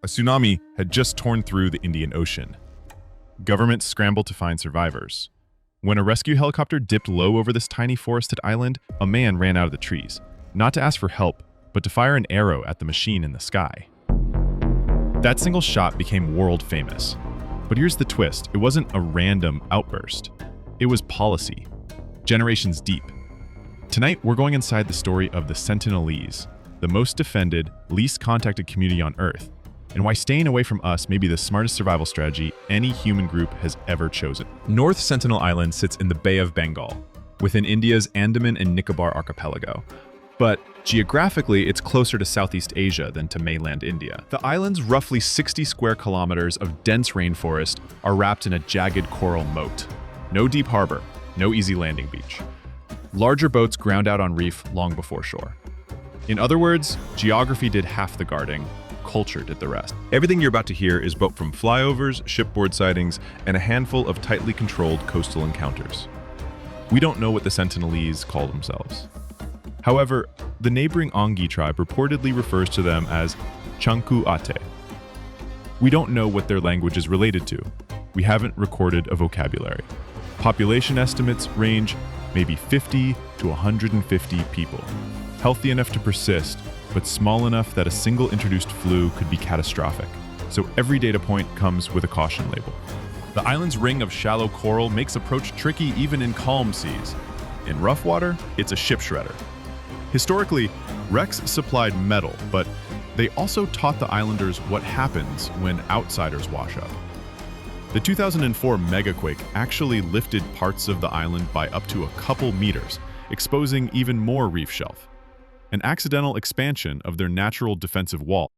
tsunami had just torn through the Indian Ocean. Governments scrambled to find survivors. When a rescue helicopter dipped low over this tiny forested island, a man ran out of the trees, not to ask for help, but to fire an arrow at the machine in the sky. That single shot became world famous. But here's the twist: it wasn't a random outburst. It was policy, generations deep. Tonight, we're going inside the story of the Sentinelese, the most defended, least contacted community on Earth, and why staying away from us may be the smartest survival strategy any human group has ever chosen. North Sentinel Island sits in the Bay of Bengal, within India's Andaman and Nicobar archipelago. But geographically, it's closer to Southeast Asia than to mainland India. The island's roughly 60 square kilometers of dense rainforest are wrapped in a jagged coral moat. No deep harbor, no easy landing beach. Larger boats ground out on reef long before shore. In other words, geography did half the guarding, culture did the rest. Everything you're about to hear is built from flyovers, shipboard sightings, and a handful of tightly controlled coastal encounters. We don't know what the Sentinelese call themselves. However, the neighboring Ongi tribe reportedly refers to them as Chanku Ate. We don't know what their language is related to. We haven't recorded a vocabulary. Population estimates range maybe 50 to 150 people. Healthy enough to persist, but small enough that a single introduced flu could be catastrophic. So every data point comes with a caution label. The island's ring of shallow coral makes approach tricky even in calm seas. In rough water, it's a ship shredder. Historically, wrecks supplied metal, but they also taught the islanders what happens when outsiders wash up. The 2004 megaquake actually lifted parts of the island by up to a couple meters, exposing even more reef shelf. An accidental expansion of their natural defensive wall.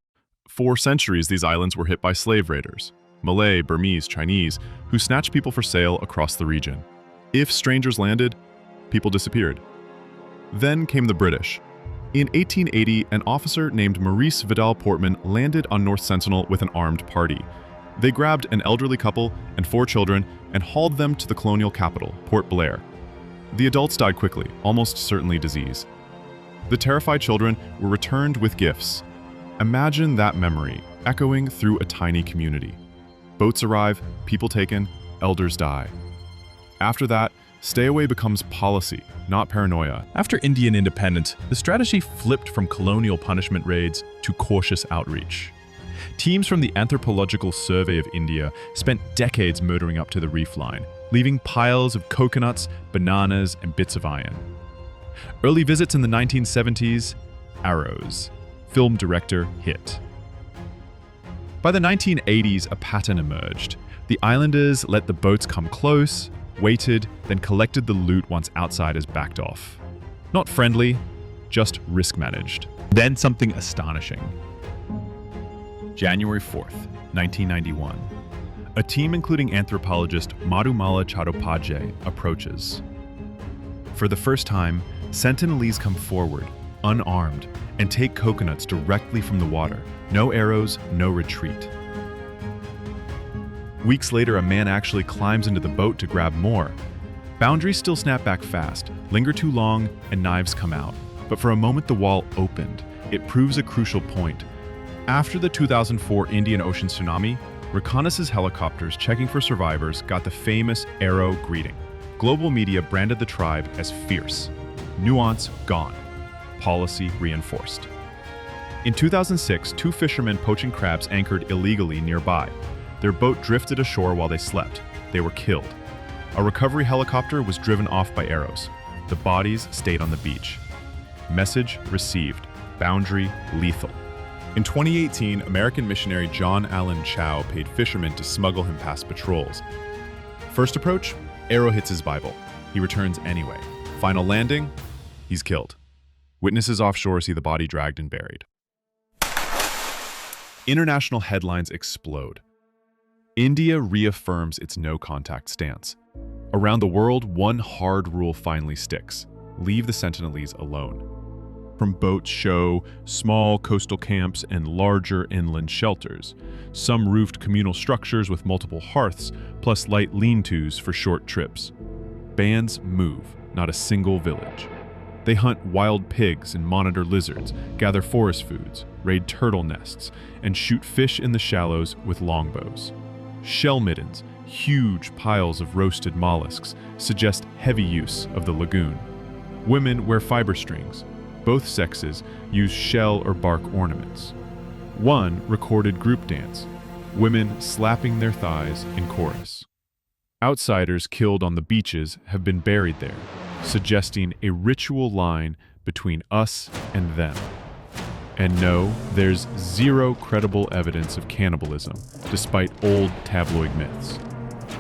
For centuries, these islands were hit by slave raiders, Malay, Burmese, Chinese, who snatched people for sale across the region. If strangers landed, people disappeared. Then came the British. In 1880, an officer named Maurice Vidal Portman landed on North Sentinel with an armed party. They grabbed an elderly couple and 4 children and hauled them to the colonial capital, Port Blair. The adults died quickly, almost certainly disease. The terrified children were returned with gifts. Imagine that memory echoing through a tiny community. Boats arrive, people taken, elders die. After that, stay away becomes policy, not paranoia. After Indian independence, the strategy flipped from colonial punishment raids to cautious outreach. Teams from the Anthropological Survey of India spent decades motoring up to the reef line, leaving piles of coconuts, bananas, and bits of iron. Early visits in the 1970s, arrows. Film director hit. By the 1980s, a pattern emerged. The islanders let the boats come close, waited, then collected the loot once outsiders backed off. Not friendly, just risk managed. Then something astonishing. January 4th, 1991. A team including anthropologist Madhumala Chattopadhyay approaches. For the first time, Sentinelese come forward, unarmed, and take coconuts directly from the water. No arrows, no retreat. Weeks later, a man actually climbs into the boat to grab more. Boundaries still snap back fast, linger too long, and knives come out. But for a moment, the wall opened. It proves a crucial point. After the 2004 Indian Ocean tsunami, reconnaissance helicopters checking for survivors got the famous arrow greeting. Global media branded the tribe as fierce. Nuance gone. Policy reinforced. In 2006, 2 fishermen poaching crabs anchored illegally nearby. Their boat drifted ashore while they slept. They were killed. A recovery helicopter was driven off by arrows. The bodies stayed on the beach. Message received. Boundary lethal. In 2018, American missionary John Allen Chow paid fishermen to smuggle him past patrols. First approach, arrow hits his Bible. He returns anyway. Final landing, he's killed. Witnesses offshore see the body dragged and buried. International headlines explode. India reaffirms its no-contact stance. Around the world, one hard rule finally sticks. Leave the Sentinelese alone. From boats show small coastal camps and larger inland shelters. Some roofed communal structures with multiple hearths, plus light lean-tos for short trips. Bands move, not a single village. They hunt wild pigs and monitor lizards, gather forest foods. raid turtle nests, and shoot fish in the shallows with longbows. Shell middens, huge piles of roasted mollusks, suggest heavy use of the lagoon. Women wear fiber strings. Both sexes use shell or bark ornaments. One recorded group dance, women slapping their thighs in chorus. Outsiders killed on the beaches have been buried there, suggesting a ritual line between us and them. And no, there's zero credible evidence of cannibalism, despite old tabloid myths.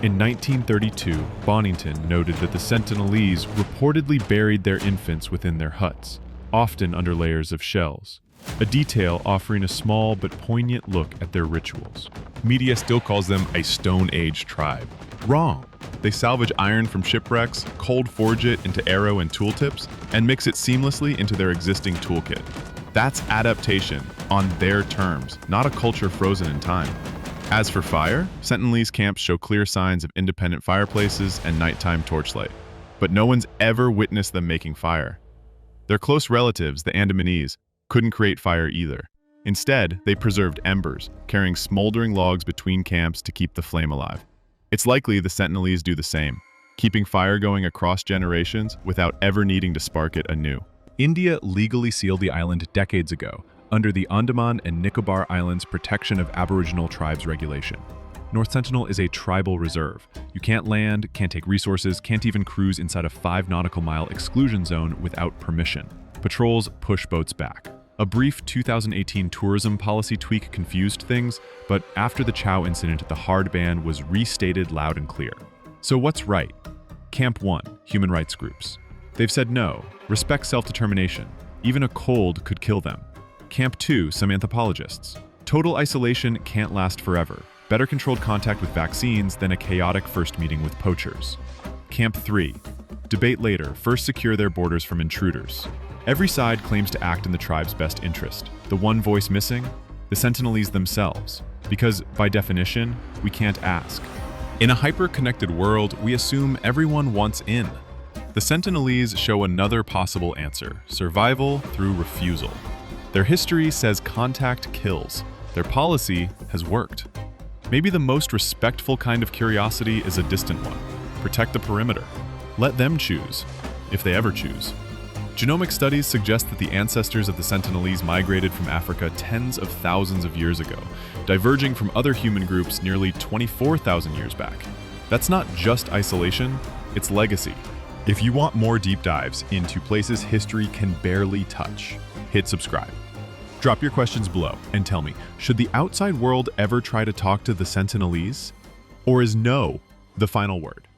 In 1932, Bonington noted that the Sentinelese reportedly buried their infants within their huts, often under layers of shells, a detail offering a small but poignant look at their rituals. Media still calls them a Stone Age tribe. Wrong. They salvage iron from shipwrecks, cold forge it into arrow and tooltips, and mix it seamlessly into their existing toolkit. That's adaptation on their terms, not a culture frozen in time. As for fire, Sentinelese camps show clear signs of independent fireplaces and nighttime torchlight, but no one's ever witnessed them making fire. Their close relatives, the Andamanese, couldn't create fire either. Instead, they preserved embers, carrying smoldering logs between camps to keep the flame alive. It's likely the Sentinelese do the same, keeping fire going across generations without ever needing to spark it anew. India legally sealed the island decades ago, under the Andaman and Nicobar Islands Protection of Aboriginal Tribes Regulation. North Sentinel is a tribal reserve. You can't land, can't take resources, can't even cruise inside a 5 nautical mile exclusion zone without permission. Patrols push boats back. A brief 2018 tourism policy tweak confused things, but after the Chow incident, the hard ban was restated loud and clear. So what's right? Camp 1, human rights groups. They've said no, respect self-determination. Even a cold could kill them. Camp 2, some anthropologists. Total isolation can't last forever. Better controlled contact with vaccines than a chaotic first meeting with poachers. Camp 3, debate later, first secure their borders from intruders. Every side claims to act in the tribe's best interest. The one voice missing? The Sentinelese themselves. Because, by definition, we can't ask. In a hyper-connected world, we assume everyone wants in. The Sentinelese show another possible answer: survival through refusal. Their history says contact kills. Their policy has worked. Maybe the most respectful kind of curiosity is a distant one. Protect the perimeter. Let them choose, if they ever choose. Genomic studies suggest that the ancestors of the Sentinelese migrated from Africa tens of thousands of years ago, diverging from other human groups nearly 24,000 years back. That's not just isolation, it's legacy. If you want more deep dives into places history can barely touch, hit subscribe. Drop your questions below and tell me, should the outside world ever try to talk to the Sentinelese? Or is no the final word?